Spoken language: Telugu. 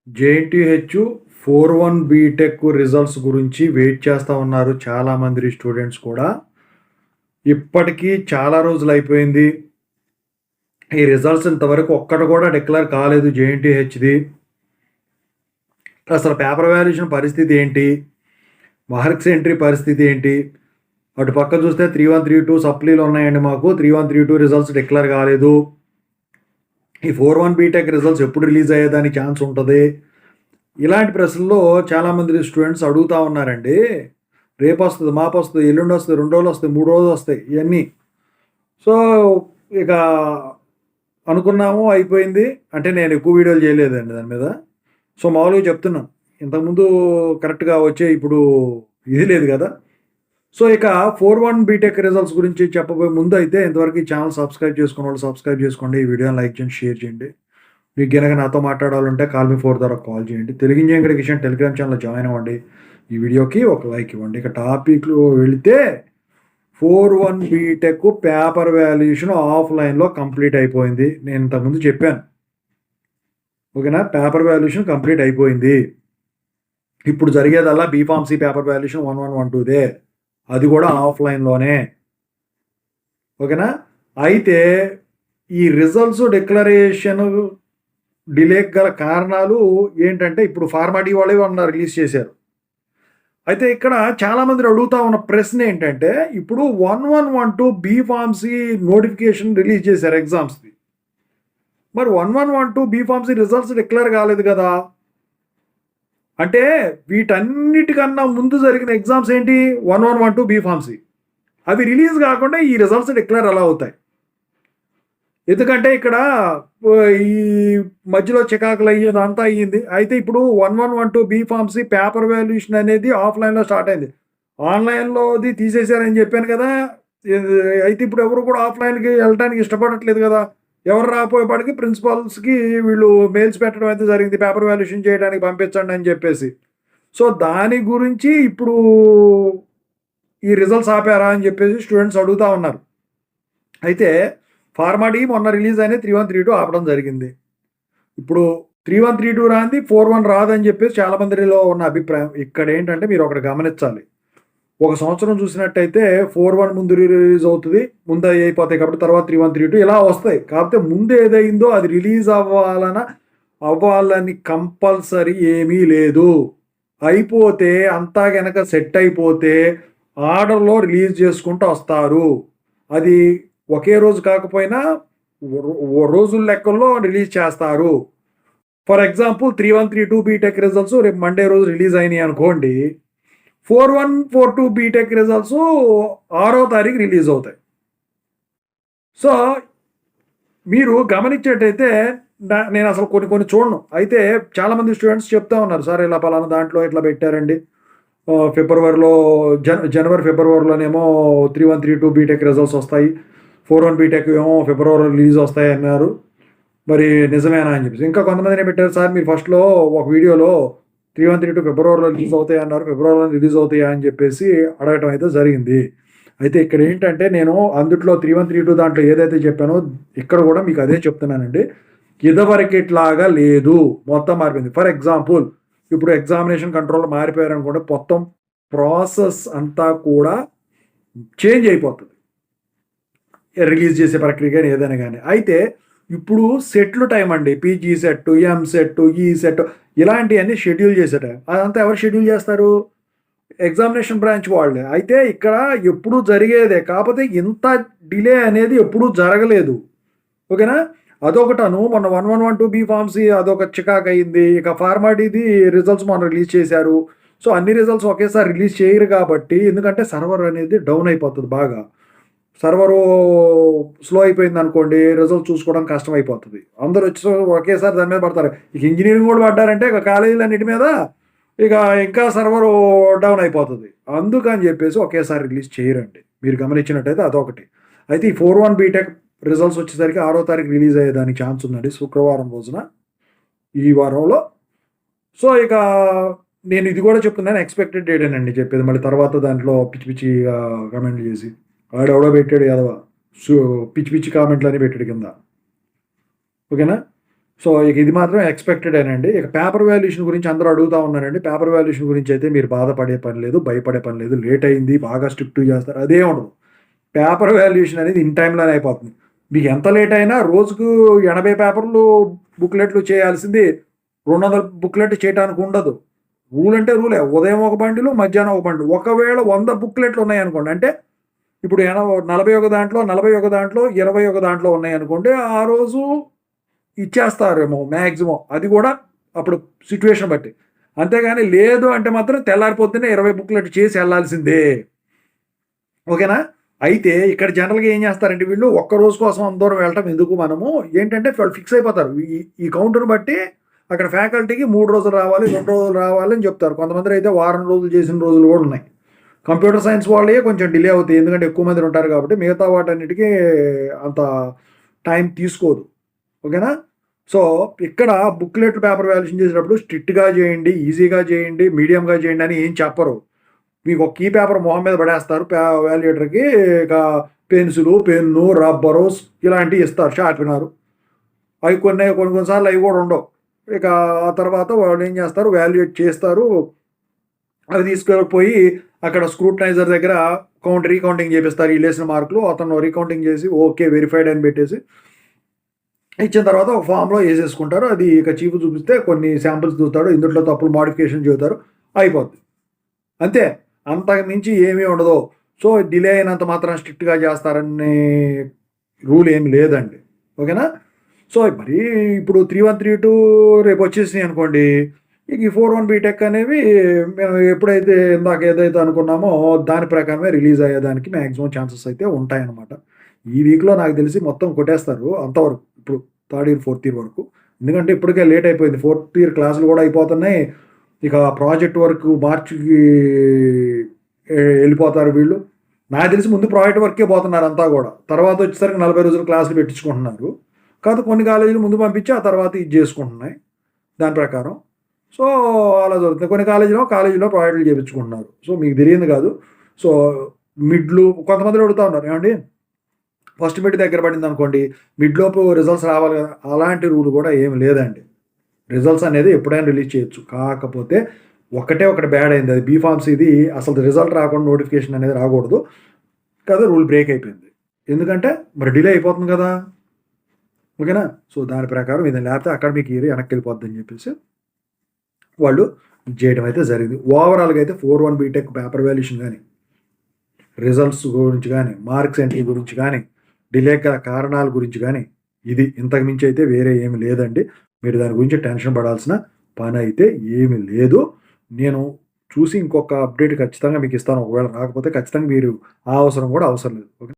జేఎన్టీహెచ్ 4-1 బీటెక్ రిజల్ట్స్ గురించి వెయిట్ చేస్తూ ఉన్నారు చాలామంది స్టూడెంట్స్ కూడా. ఇప్పటికీ చాలా రోజులు అయిపోయింది. ఈ రిజల్ట్స్ ఇంతవరకు ఒక్కటి కూడా డిక్లేర్ కాలేదు జేఎన్టీహెచ్ది. అసలు పేపర్ వాల్యుయేషన్ పరిస్థితి ఏంటి, మార్క్స్ ఎంట్రీ పరిస్థితి ఏంటి, అటు పక్క చూస్తే 3-1, 3-2 సప్లీలు ఉన్నాయండి మాకు. 3-1, 3-2 రిజల్ట్స్ డిక్లేర్ కాలేదు. ఈ 4-1 బీటెక్ రిజల్ట్స్ ఎప్పుడు రిలీజ్ అయ్యేదానికి ఛాన్స్ ఉంటుంది? ఇలాంటి ప్రశ్నల్లో చాలామంది స్టూడెంట్స్ అడుగుతూ ఉన్నారండి. రేపు వస్తుంది, మాపు వస్తుంది, ఎల్లుండి వస్తుంది, 2 రోజులు వస్తాయి, 3 రోజులు వస్తాయి ఇవన్నీ. సో ఇక అనుకున్నాము, అయిపోయింది. అంటే నేను ఎక్కువ వీడియోలు చేయలేదండి దాని మీద. సో మామూలుగా చెప్తున్నాను. ఇంతకుముందు కరెక్ట్గా వచ్చే ఇప్పుడు ఇది లేదు కదా. సో ఇక 4-1 బీటెక్ రిజల్ట్స్ గురించి చెప్పబోయే ముందు అయితే ఇంతవరకు ఈ ఛానల్ సబ్స్క్రైబ్ చేసుకున్న వాళ్ళు సబ్స్క్రైబ్ చేసుకోండి. ఈ వీడియోని లైక్ చేయండి, షేర్ చేయండి. మీకు కనుక నాతో మాట్లాడాలంటే కాల్ మీ 4 ద్వారా కాల్ చేయండి. Telugu engineering education Telegram channel join అవ్వండి. ఈ వీడియోకి ఒక లైక్ ఇవ్వండి. ఇక టాపిక్లో వెళితే 4-1 బీటెక్ పేపర్ వాల్యుయేషన్ ఆఫ్లైన్లో కంప్లీట్ అయిపోయింది. నేను ఇంతకుముందు చెప్పాను, ఓకేనా. పేపర్ వాల్యుయేషన్ కంప్లీట్ అయిపోయింది. ఇప్పుడు జరిగేదల్లా బీఫార్మసీ పేపర్ వాల్యుయేషన్ 1112దే, అది కూడా ఆఫ్లైన్లోనే, ఓకేనా. అయితే ఈ రిజల్ట్స్ డిక్లరేషన్ డిలే గల కారణాలు ఏంటంటే, ఇప్పుడు ఫార్మాటీ వాళ్ళే రిలీజ్ చేశారు. అయితే ఇక్కడ చాలామంది అడుగుతా ఉన్న ప్రశ్న ఏంటంటే, ఇప్పుడు 1112 బీఫార్మసీ నోటిఫికేషన్ రిలీజ్ చేశారు ఎగ్జామ్స్ది. మరి 1112 బీఫార్మసీ రిజల్ట్స్ డిక్లేర్ కాలేదు కదా. అంటే వీటన్నిటికన్నా ముందు జరిగిన ఎగ్జామ్స్ ఏంటి? 1112 బీఫార్మసీ. అవి రిలీజ్ కాకుండా ఈ రిజల్ట్స్ డిక్లేర్ ఎలా అవుతాయి? ఎందుకంటే ఇక్కడ ఈ మధ్యలో చికాకులు అయ్యేదంతా అయ్యింది. అయితే ఇప్పుడు 1112 బీఫార్మసీ పేపర్ వాల్యుయేషన్ అనేది ఆఫ్లైన్లో స్టార్ట్ అయింది. ఆన్లైన్లోది తీసేశారని చెప్పాను కదా. అయితే ఇప్పుడు ఎవరు కూడా ఆఫ్లైన్కి వెళ్ళడానికి ఇష్టపడట్లేదు కదా. ఎవరు రాపోయేపాటికి ప్రిన్సిపాల్స్కి వీళ్ళు మెయిల్స్ పెట్టడం అయితే జరిగింది, పేపర్ వాల్యుయేషన్ చేయడానికి పంపించండి అని చెప్పేసి. సో దాని గురించి ఇప్పుడు ఈ రిజల్ట్స్ ఆపారా అని చెప్పేసి స్టూడెంట్స్ అడుగుతూ ఉన్నారు. అయితే ఫార్మాటీ మొన్న రిలీజ్ అయిన 3-1, 3-2 ఆపడం జరిగింది. ఇప్పుడు 3-1, 3-2 రాంది 4-1 రాదని చెప్పేసి చాలామందిలో ఉన్న అభిప్రాయం. ఇక్కడ ఏంటంటే మీరు ఒకటి గమనించాలి. ఒక సంవత్సరం చూసినట్టయితే 4-1 ముందు రిలీజ్ అవుతుంది, ముందు అయిపోతాయి కాబట్టి తర్వాత 3-1, 3-2 ఇలా వస్తాయి. కాకపోతే ముందు ఏదైందో అది రిలీజ్ అవ్వాలని కంపల్సరీ ఏమీ లేదు. అయిపోతే అంతా కనుక సెట్ అయిపోతే ఆర్డర్లో రిలీజ్ చేసుకుంటూ వస్తారు. అది ఒకే రోజు కాకపోయినా రోజుల లెక్కల్లో రిలీజ్ చేస్తారు. ఫర్ ఎగ్జాంపుల్ 3-1, 3-2 బీటెక్ రిజల్ట్స్ రేపు మండే రోజు రిలీజ్ అయినాయి అనుకోండి. 4-1, 4-2 బీటెక్ రిజల్ట్స్ 6వ తారీఖు రిలీజ్ అవుతాయి. సో మీరు గమనించేటైతే నేను అసలు కొన్ని చూడను. అయితే చాలామంది స్టూడెంట్స్ చెప్తా ఉన్నారు, సార్ ఇలా పలానా దాంట్లో ఇట్లా పెట్టారండి, ఫిబ్రవరిలో జనవరి ఫిబ్రవరిలోనేమో 3-1, 3-2 బీటెక్ రిజల్ట్స్ వస్తాయి, 4-1 బీటెక్ ఏమో ఫిబ్రవరిలో రిలీజ్ వస్తాయి అన్నారు. మరి నిజమేనా అని చెప్పేసి ఇంకా కొంతమంది పెట్టారు, సార్ మీరు ఫస్ట్లో ఒక వీడియోలో 3-1, 3-2 ఫిబ్రవరిలో రిలీజ్ అవుతాయి అన్నారు, ఫిబ్రవరిలో రిలీజ్ అవుతాయా అని చెప్పేసి అడగటం అయితే జరిగింది. అయితే ఇక్కడ ఏంటంటే నేను అందుట్లో 3-1, 3-2 దాంట్లో ఏదైతే చెప్పానో ఇక్కడ కూడా మీకు అదే చెప్తున్నానండి. ఇదివరకు ఇట్లాగా లేదు, మొత్తం మారిపోయింది. ఫర్ ఎగ్జాంపుల్ ఇప్పుడు ఎగ్జామినేషన్ కంట్రోల్ మారిపోయారు అనుకుంటే మొత్తం ప్రాసెస్ అంతా కూడా చేంజ్ అయిపోతుంది, రిలీజ్ చేసే ప్రక్రియ కానీ ఏదైనా కానీ. అయితే ఇప్పుడు సెట్లు టైం అండి, పీజీ సెట్, ఎం సెట్, ఈ సెట్ ఇలాంటివన్నీ షెడ్యూల్ చేసే టైం. అదంతా ఎవరు షెడ్యూల్ చేస్తారు? ఎగ్జామినేషన్ బ్రాంచ్ వాళ్ళే. అయితే ఇక్కడ ఎప్పుడూ జరిగేదే, కాకపోతే ఇంత డిలే అనేది ఎప్పుడూ జరగలేదు, ఓకేనా. అదొకటను మొన్న 1112 బీఫార్మసీ అదొక చికాకు అయింది. ఇక ఫార్మాటీది రిజల్ట్స్ మొన్న రిలీజ్ చేశారు. సో అన్ని రిజల్ట్స్ ఒకేసారి రిలీజ్ చేయరు కాబట్టి, ఎందుకంటే సర్వర్ అనేది డౌన్ అయిపోతుంది బాగా. సర్వరు స్లో అయిపోయింది అనుకోండి, రిజల్ట్ చూసుకోవడం కష్టం అయిపోతుంది. అందరూ వచ్చి ఒకేసారి దాని మీద పడతారు. ఇక ఇంజనీరింగ్ కూడా పడ్డారంటే ఇక కాలేజీలన్నిటి మీద ఇక ఇంకా సర్వరు డౌన్ అయిపోతుంది. అందుకని చెప్పేసి ఒకేసారి రిలీజ్ చేయరండి, మీరు గమనించినట్టయితే అదొకటి. అయితే ఈ 4-1 బీటెక్ రిజల్ట్స్ వచ్చేసరికి 6వ తారీఖు రిలీజ్ అయ్యేదానికి ఛాన్స్ ఉందండి, శుక్రవారం రోజున, ఈ వారంలో. సో ఇక నేను ఇది కూడా చెప్తున్నాను, ఎక్స్పెక్టెడ్ డేట్ అండి చెప్పేది. మళ్ళీ తర్వాత దాంట్లో పిచ్చి పిచ్చి కామెంట్లు చేసి వాడెవడో పెట్టాడు కదవా, పిచ్చి పిచ్చి కామెంట్లు అని పెట్టాడు కింద, ఓకేనా. సో ఇక ఇది మాత్రం ఎక్స్‌పెక్టెడేనండి. ఇక పేపర్ వాల్యుయేషన్ గురించి అందరూ అడుగుతా ఉన్నారండి. పేపర్ వాల్యుయేషన్ గురించి అయితే మీరు బాధపడే పని లేదు, భయపడే పని లేదు. లేట్ అయింది, బాగా స్ట్రిక్ట్‌గా చేస్తారు అదేం ఉండదు. పేపర్ వాల్యుయేషన్ అనేది ఇన్ టైమ్‌లోనే అయిపోతుంది. మీకు ఎంత లేట్ అయినా రోజుకు 80 పేపర్లు బుక్‌లెట్‌లు చేయాల్సింది 200 బుక్‌లెట్ చేయటానికి ఉండదు. రూల్ అంటే రూలే. ఉదయం ఒక బండిలు, మధ్యాహ్నం ఒక బండిలు. ఒకవేళ 100 బుక్‌లెట్‌లు ఉన్నాయనుకోండి. అంటే ఇప్పుడు 41 దాంట్లో, 41 దాంట్లో, 21 దాంట్లో ఉన్నాయనుకోండి. ఆ రోజు ఇచ్చేస్తారేమో మాక్సిమం. అది కూడా అప్పుడు సిట్యుయేషన్ బట్టి. అంతేగాని లేదు అంటే మాత్రం తెల్లారి పొద్దున్నే 20 బుక్‌లెట్ చేసి ఎళ్ళాల్సిందే. ఓకేనా? అయితే ఇక్కడ జనరల్‌గా ఏం చేస్తారంటే వీళ్ళు ఒక్క రోజు కోసం అంత దూరం వెళ్ళటం ఎందుకు మనము ఏంటంటే వాళ్ళు ఫిక్స్ అయిపోతారు. ఈ ఈ కౌంట్‌ని బట్టి అక్కడ ఫ్యాకల్టీకి 3 రోజులు రావాలి, 2 రోజులు రావాలి అని చెప్తారు. కొంతమందైతే వారం రోజులు చేసిన రోజులు కూడా ఉన్నాయి. కంప్యూటర్ సైన్స్ వాళ్ళయే కొంచెం డిలే అవుతాయి. ఎందుకంటే ఎక్కువ మంది ఉంటారు కాబట్టి మిగతా వాటన్నిటికి అంత టైం తీసుకోదు. ఓకేనా? సో, ఇక్కడ బుక్‌లెట్ పేపర్ వాల్యుయేషన్ చేసేటప్పుడు స్ట్రిక్ట్‌గా చేయండి, ఈజీగా చేయండి, మీడియంగా చేయండి అని ఏం చెప్పరు. మీకు ఒక కీ పేపర్ మొహం మీద పడేస్తారు. వాల్యుయేటర్‌కి ఇక పెన్సిలు, పెన్ను, రబ్బరు ఇలాంటివి ఇస్తారు. షార్పెనరు. అవి కొన్ని సార్లు అవి కూడా ఉండవు. ఇక ఆ తర్వాత వాళ్ళు ఏం చేస్తారు వాల్యుయేట్ చేస్తారు. అవి తీసుకెళ్ళిపోయి అక్కడ స్క్రూటనైజర్ దగ్గర రీకౌంటింగ్ చేపిస్తారు. ఈళ్ళేసిన మార్కులు అతను రీకౌంటింగ్ చేసి ఓకే వెరిఫైడ్ అని పెట్టేసి ఇచ్చిన తర్వాత ఒక ఫామ్‌లో ఏసేసుకుంటారు. అది ఇక చీఫ్ చూపిస్తే కొన్ని శాంపిల్స్ చూస్తాడు. ఇందులో తప్పులు మోడిఫికేషన్ చెబుతారు. అయిపోద్ది. అంతే. అంతకు మించి ఏమీ ఉండదు. సో, డిలే అయినంత మాత్రం స్ట్రిక్ట్‌గా చేస్తారనే రూల్ ఏమి లేదండి. ఓకేనా? సో, మరీ ఇప్పుడు 3132 రేపొచ్చేసినాయి అనుకోండి. ఇక ఈ 41 బీటెక్ అనేవి మేము ఎప్పుడైతే ఇందాక ఏదైతే అనుకున్నామో దాని ప్రకారమే రిలీజ్ అయ్యేదానికి మాక్సిమం ఛాన్సెస్ అయితే ఉంటాయన్నమాట. ఈ వీక్‌లో నాకు తెలిసి మొత్తం కొట్టేస్తారు అంతవరకు. ఇప్పుడు థర్డ్ ఇయర్, ఫోర్త్ ఇయర్ వరకు. ఎందుకంటే ఇప్పటికే లేట్ అయిపోయింది. ఫోర్త్ ఇయర్ క్లాసులు కూడా అయిపోతున్నాయి. ఇక ప్రాజెక్ట్ వర్క్ మార్చికి ఎళ్ళిపోతారు వీళ్ళు. నాకు తెలిసి ముందు ప్రాజెక్ట్ వర్కే పోతున్నారు అంతా గూడా. తర్వాత వచ్చేసరికి 40 రోజులు క్లాసులు పెట్టించుకుంటున్నారు. కాకపోతే కొన్ని కాలేజీలు ముందు పంపించి ఆ తర్వాత ఇది చేసుకుంటున్నాయి. దాని ప్రకారం. సో, అలా జరుగుతుంది. కొన్ని కాలేజీలో ప్రాజెక్టులు చేపించుకుంటున్నారు. సో, మీకు తెలియంది కాదు. సో, మిడ్‌లు కొంతమంది అడుగుతా ఉన్నారు. ఏవండీ ఫస్ట్ మిడ్ దగ్గర పడిందనుకోండి, మిడ్‌లోపు రిజల్ట్స్ రావాలి కదా! అలాంటి రూల్ కూడా ఏమి లేదండి. రిజల్ట్స్ అనేది ఎప్పుడైనా రిలీజ్ చేయొచ్చు. కాకపోతే ఒకటే ఒకటి బ్యాడ్ అయింది. అది బీఫార్మసీది అసలు రిజల్ట్ రాకుండా నోటిఫికేషన్ అనేది రాకూడదు. కదా రూల్ బ్రేక్ అయిపోయింది. ఎందుకంటే మరి డిలే అయిపోతుంది కదా! ఓకేనా? సో, దాని ప్రకారం ఇది లేకపోతే అకాడమిక్ ఇయర్ వెనక్కెళ్ళిపోద్దని చెప్పేసి వాళ్ళు చేయడం అయితే జరిగింది. ఓవరాల్‌గా అయితే 41 బీటెక్ పేపర్ వాల్యుయేషన్ గాని, రిజల్ట్స్ గురించి గాని, మార్క్స్ ఎంట్రీ గురించి గాని, డిలే గల కారణాల గురించి గాని, ఇది ఇంతకు మించి అయితే వేరే ఏమి లేదండి. మీరు దాని గురించి టెన్షన్ పడాల్సిన పనైతే ఏమి లేదు. నేను చూసి ఇంకొక అప్డేట్ ఖచ్చితంగా మీకు ఇస్తాను. ఒకవేళ రాకపోతే ఖచ్చితంగా మీరు ఆ అవసరం కూడా అవసరం లేదు. ఓకే.